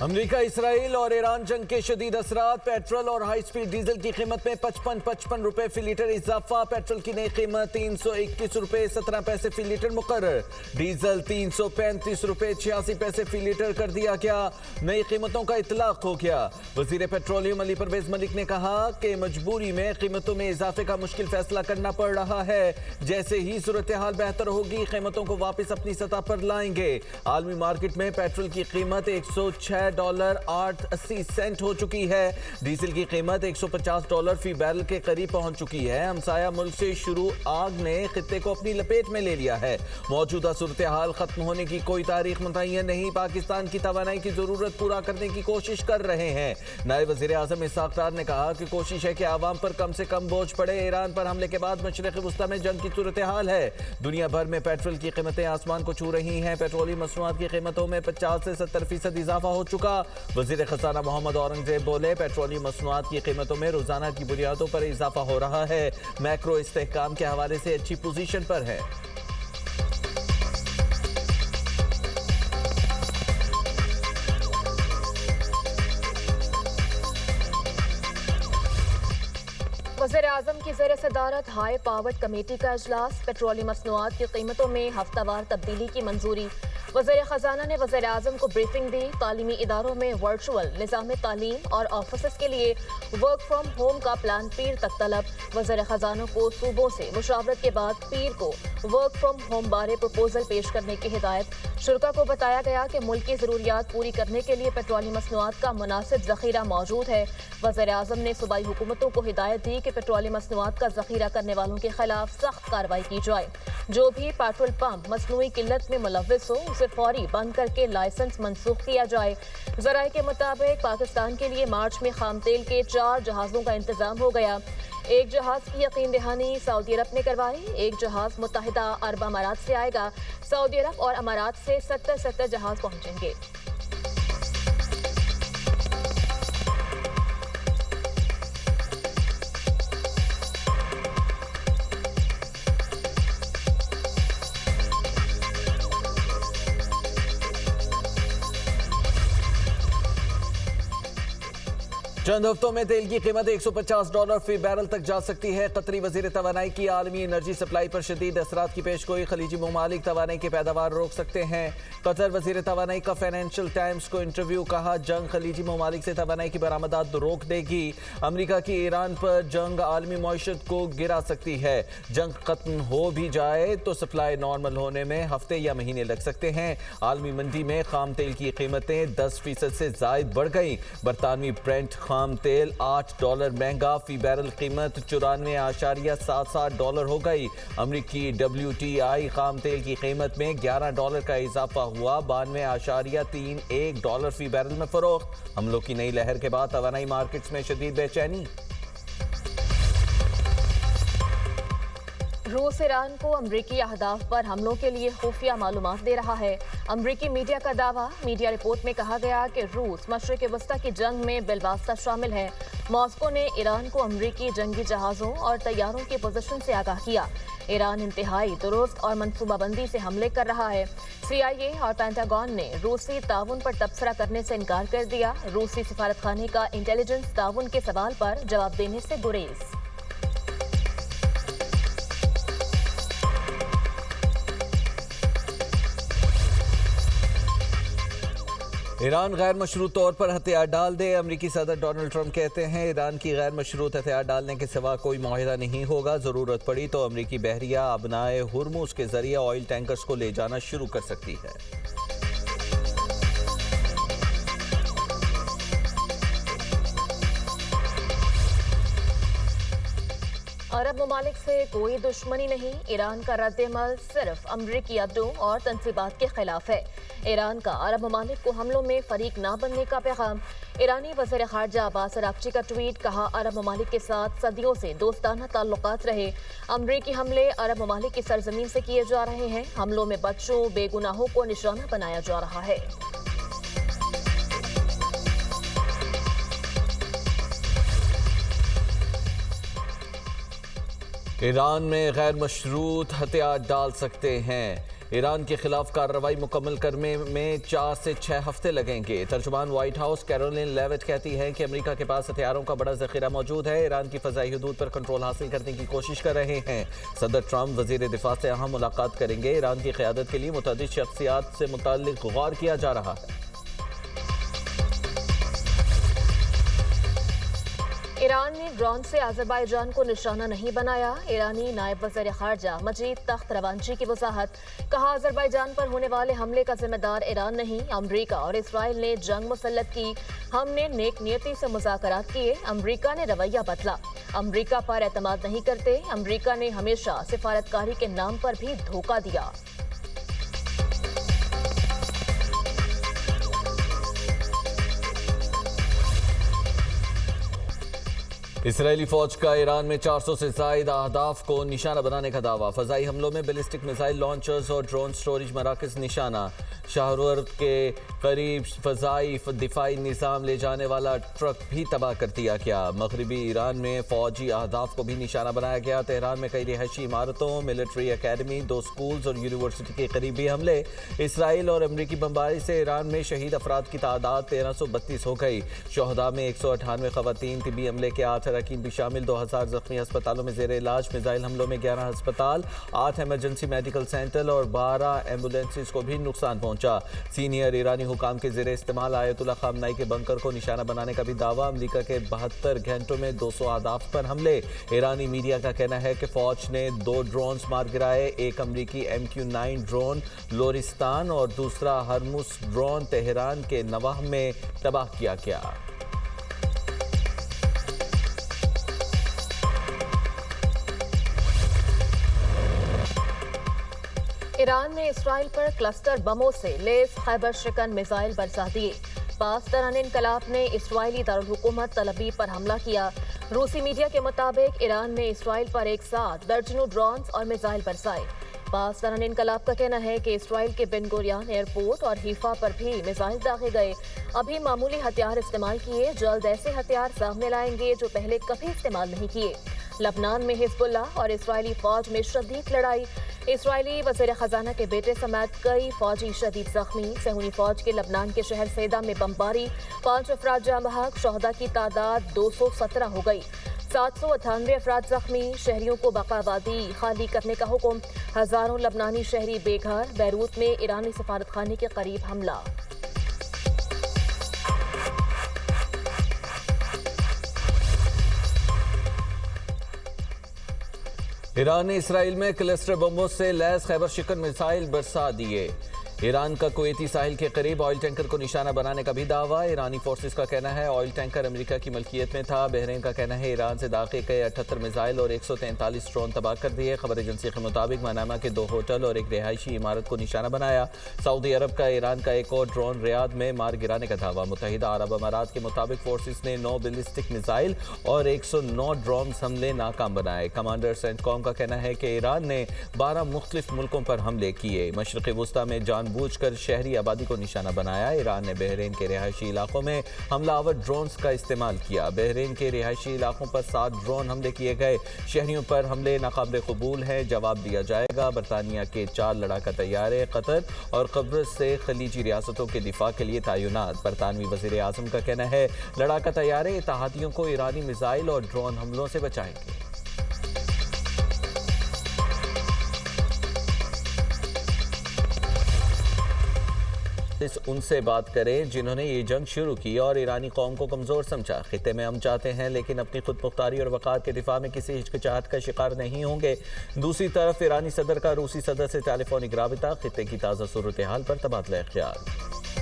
امریکہ اسرائیل اور ایران جنگ کے شدید اثرات، پیٹرول اور ہائی سپیڈ ڈیزل کی قیمت میں 55 روپے فی لیٹر اضافہ۔ پیٹرول کی نئی قیمت 321 روپے 17 پیسے فی لیٹر مقرر، ڈیزل 335 روپے 86 پیسے فی لیٹر کر دیا گیا۔ نئی قیمتوں کا اطلاق ہو گیا۔ وزیر پیٹرولیم علی پرویز ملک نے کہا کہ مجبوری میں قیمتوں میں اضافے کا مشکل فیصلہ کرنا پڑ رہا ہے، جیسے ہی صورتحال بہتر ہوگی قیمتوں کو واپس اپنی سطح پر لائیں گے۔ عالمی مارکیٹ میں پیٹرول کی قیمت $106.80 ہو چکی ہے، ڈیزل کی قیمت $150 فی بیرل کے قریب پہنچ چکی ہے۔ ہمسایہ ملک سے شروع آگ نے خطے کو اپنی لپیٹ میں لے لیا ہے۔ موجودہ صورتحال ختم ہونے کی کوئی تاریخ متعین نہیں، پاکستان کی توانائی کی ضرورت پورا کرنے کی کوشش کر رہے ہیں۔ نائب وزیر اعظم اسحاق ڈار نے کہا کہ کوشش ہے کہ عوام پر کم سے کم بوجھ پڑے۔ ایران پر حملے کے بعد مشرق وسطی میں جنگ کی صورتحال ہے، دنیا بھر میں پیٹرول کی قیمتیں آسمان کو چھو رہی ہیں۔ پیٹرولیم مصنوعات کی قیمتوں میں 50 سے 70% اضافہ ہو چکا۔ وزیر خزانہ محمد اورنگزیب بولے، پیٹرولیم مصنوعات کی قیمتوں میں روزانہ کی بنیادوں پر اضافہ ہو رہا ہے، میکرو استحکام کے حوالے سے اچھی پوزیشن پر ہے۔ وزیر اعظم کی زیر صدارت ہائی پاورڈ کمیٹی کا اجلاس، پیٹرولیم مصنوعات کی قیمتوں میں ہفتہ وار تبدیلی کی منظوری۔ وزیر خزانہ نے وزیر اعظم کو بریفنگ دی۔ تعلیمی اداروں میں ورچوئل نظام تعلیم اور آفیسز کے لیے ورک فرام ہوم کا پلان پیر تک طلب۔ وزیر خزانہ کو صوبوں سے مشاورت کے بعد پیر کو ورک فرام ہوم بارے پروپوزل پیش کرنے کی ہدایت۔ شرکاء کو بتایا گیا کہ ملکی ضروریات پوری کرنے کے لیے پیٹرولیم مصنوعات کا مناسب ذخیرہ موجود ہے۔ وزیر اعظم نے صوبائی حکومتوں کو ہدایت دی کہ پیٹرولیم مصنوعات کا ذخیرہ کرنے والوں کے خلاف سخت کارروائی کی جائے۔ جو بھی پیٹرول پمپ مصنوعی قلت میں ملوث ہو اسے فوری بند کر کے لائسنس منسوخ کیا جائے۔ ذرائع کے مطابق پاکستان کے لیے مارچ میں خام تیل کے 4 جہازوں کا انتظام ہو گیا۔ ایک جہاز کی یقین دہانی سعودی عرب نے کروائی، ایک جہاز متحدہ عرب امارات سے آئے گا۔ سعودی عرب اور امارات سے 70 جہاز پہنچیں گے۔ چند ہفتوں میں تیل کی قیمت $150 فی بیرل تک جا سکتی ہے۔ قطری وزیر توانائی کی عالمی انرجی سپلائی پر شدید اثرات کی پیش گوئی، خلیجی ممالک توانائی کی پیداوار روک سکتے ہیں۔ قطر وزیر توانائی کا فائنینشل ٹائمز کو انٹرویو، کہا جنگ خلیجی ممالک سے توانائی کی برآمدات روک دے گی۔ امریکہ کی ایران پر جنگ عالمی معیشت کو گرا سکتی ہے، جنگ ختم ہو بھی جائے تو سپلائی نارمل ہونے میں ہفتے یا مہینے لگ سکتے ہیں۔ عالمی منڈی میں خام تیل کی قیمتیں 10% سے زائد بڑھ گئیں۔ برطانوی برنٹ خام تیل $8 مہنگا، فی بیرل قیمت $94.77 ہو گئی۔ امریکی WTI خام تیل کی قیمت میں $11 کا اضافہ ہوا، $92.31 فی بیرل میں فروخت۔ حملوں کی نئی لہر کے بعد توانائی مارکیٹس میں شدید بے چینی۔ روس ایران کو امریکی اہداف پر حملوں کے لیے خفیہ معلومات دے رہا ہے۔ امریکی میڈیا کا دعویٰ، میڈیا رپورٹ میں کہا گیا کہ روس مشرق وسطی کی جنگ میں بالواسطہ شامل ہے۔ ماسکو نے ایران کو امریکی جنگی جہازوں اور طیاروں کی پوزیشن سے آگاہ کیا۔ ایران انتہائی درست اور منصوبہ بندی سے حملے کر رہا ہے۔ CIA اور پینٹاگون نے روسی تعاون پر تبصرہ کرنے سے انکار کر دیا۔ روسی سفارتخانے کا انٹیلیجنس تعاون کے سوال پر جواب دینے سے گریز۔ ایران غیر مشروط طور پر ہتھیار ڈال دے، امریکی صدر ڈونلڈ ٹرمپ کہتے ہیں ایران کی غیر مشروط ہتھیار ڈالنے کے سوا کوئی معاہدہ نہیں ہوگا، ضرورت پڑی تو امریکی بحریہ ابنائے ہرمز کے ذریعے آئل ٹینکرز کو لے جانا شروع کر سکتی ہے۔ عرب ممالک سے کوئی دشمنی نہیں، ایران کا رد عمل صرف امریکی اڈوں اور تنصیبات کے خلاف ہے۔ ایران کا عرب ممالک کو حملوں میں فریق نہ بننے کا پیغام۔ ایرانی وزیر خارجہ عباس اراغچی کا ٹویٹ، کہا عرب ممالک کے ساتھ صدیوں سے دوستانہ تعلقات رہے، امریکی حملے عرب ممالک کی سرزمین سے کیے جا رہے ہیں، حملوں میں بچوں بے گناہوں کو نشانہ بنایا جا رہا ہے۔ ایران میں غیر مشروط ہتھیار ڈال سکتے ہیں، ایران کے خلاف کارروائی مکمل کرنے میں 4 سے 6 ہفتے لگیں گے۔ ترجمان وائٹ ہاؤس کیرولین لیوٹ کہتی ہیں کہ امریکہ کے پاس ہتھیاروں کا بڑا ذخیرہ موجود ہے، ایران کی فضائی حدود پر کنٹرول حاصل کرنے کی کوشش کر رہے ہیں۔ صدر ٹرمپ وزیر دفاع سے اہم ملاقات کریں گے۔ ایران کی قیادت کے لیے متعدد شخصیات سے متعلق غور کیا جا رہا ہے۔ ایران نے ڈرون سے آذربائیجان کو نشانہ نہیں بنایا۔ ایرانی نائب وزیر خارجہ مجید تخت روانچی کی وضاحت، کہا آذربائیجان پر ہونے والے حملے کا ذمہ دار ایران نہیں، امریکہ اور اسرائیل نے جنگ مسلط کی، ہم نے نیک نیتی سے مذاکرات کیے، امریکہ نے رویہ بدلا، امریکہ پر اعتماد نہیں کرتے، امریکہ نے ہمیشہ سفارتکاری کے نام پر بھی دھوکہ دیا۔ اسرائیلی فوج کا ایران میں 400 سے زائد اہداف کو نشانہ بنانے کا دعویٰ، فضائی حملوں میں بیلسٹک میزائل لانچرز اور ڈرون سٹوریج مراکز نشانہ، شاہرور کے قریب فضائی دفاعی نظام لے جانے والا ٹرک بھی تباہ کر دیا گیا۔ مغربی ایران میں فوجی اہداف کو بھی نشانہ بنایا گیا۔ تہران میں کئی رہائشی عمارتوں، ملٹری اکیڈمی، 2 سکولز اور یونیورسٹی کے قریب بھی حملے۔ اسرائیل اور امریکی بمباری سے ایران میں شہید افراد کی تعداد 1332 ہو گئی۔ شہداء میں 198 خواتین، طبی عملے کے 8 اراکین بھی شامل، 2000 زخمی ہسپتالوں میں زیر علاج۔ میزائل حملوں میں 11 ہسپتال، 8 ایمرجنسی میڈیکل سینٹر اور 12 ایمبولینسز کو بھی نقصان پہنچا۔ سینئر ایرانی حکام کے زیر استعمال آیت اللہ خامنائی کے بنکر کو نشانہ بنانے کا بھی دعویٰ، امریکہ کے 72 گھنٹوں میں 200 اہداف پر حملے۔ ایرانی میڈیا کا کہنا ہے کہ فوج نے 2 ڈرونز مار گرائے، ایک امریکی MQ-9 ڈرون لورستان اور دوسرا ہرمس ڈرون تہران کے نواح میں تباہ کیا گیا۔ ایران نے اسرائیل پر کلسٹر بموں سے لیس خیبر شکن میزائل برسا دیے۔ پاسداران انقلاب نے اسرائیلی دارالحکومت تل ابیب پر حملہ کیا۔ روسی میڈیا کے مطابق ایران نے اسرائیل پر ایک ساتھ درجنوں ڈرونز اور میزائل برسائے۔ پاسداران انقلاب کا کہنا ہے کہ اسرائیل کے بن گوریان ایئرپورٹ اور حیفا پر بھی میزائل داغے گئے۔ ابھی معمولی ہتھیار استعمال کیے، جلد ایسے ہتھیار سامنے لائیں گے جو پہلے کبھی استعمال نہیں کیے۔ لبنان میں حزب اللہ اور اسرائیلی فوج میں شدید لڑائی، اسرائیلی وزیر خزانہ کے بیٹے سمیت کئی فوجی شدید زخمی۔ صہیونی فوج کے لبنان کے شہر سیدا میں بمباری، 5 افراد جاں بحق، شہداء کی تعداد 217 ہو گئی، 798 افراد زخمی۔ شہریوں کو بقا آبادی خالی کرنے کا حکم، ہزاروں لبنانی شہری بے گھر۔ بیروت میں ایرانی سفارت خانے کے قریب حملہ۔ ایران نے اسرائیل میں کلسٹر بموں سے لیس خیبر شکن میزائل برسا دیے۔ ایران کا کویتی ساحل کے قریب آئل ٹینکر کو نشانہ بنانے کا بھی دعویٰ، ایرانی فورسز کا کہنا ہے آئل ٹینکر امریکہ کی ملکیت میں تھا۔ بحرین کا کہنا ہے ایران سے داغے گئے 78 میزائل اور 143 ڈرون تباہ کر دیے۔ خبر ایجنسی کے مطابق منامہ کے 2 ہوٹل اور ایک رہائشی عمارت کو نشانہ بنایا۔ سعودی عرب کا ایران کا ایک اور ڈرون ریاض میں مار گرانے کا دعویٰ۔ متحدہ عرب امارات کے مطابق فورسز نے 9 بیلسٹک میزائل اور 109 ڈرونز حملے ناکام بنائے۔ کمانڈر سینٹ کام کا کہنا ہے کہ ایران نے 12 مختلف ملکوں پر حملے کیے۔ مشرق وسطی میں جان بوجھ کر شہری آبادی کو نشانہ بنایا۔ ایران نے بحرین کے رہائشی علاقوں میں حملہ آور ڈرونز کا استعمال کیا۔ بحرین کے رہائشی علاقوں پر 7 ڈرون حملے کیے گئے۔ شہریوں پر حملے ناقابل قبول ہیں، جواب دیا جائے گا۔ برطانیہ کے 4 لڑاکا طیارے قطر اور قبرص سے خلیجی ریاستوں کے دفاع کے لیے تعینات۔ برطانوی وزیر اعظم کا کہنا ہے لڑاکا طیارے اتحادیوں کو ایرانی میزائل اور ڈرون حملوں سے بچائیں گے۔ ان سے بات کریں جنہوں نے یہ جنگ شروع کی اور ایرانی قوم کو کمزور سمجھا۔ خطے میں ہم چاہتے ہیں لیکن اپنی خود مختاری اور وقار کے دفاع میں کسی ہچکچاہٹ کا شکار نہیں ہوں گے۔ دوسری طرف ایرانی صدر کا روسی صدر سے ٹیلی فونک رابطہ، خطے کی تازہ صورتحال پر تبادلہ خیال۔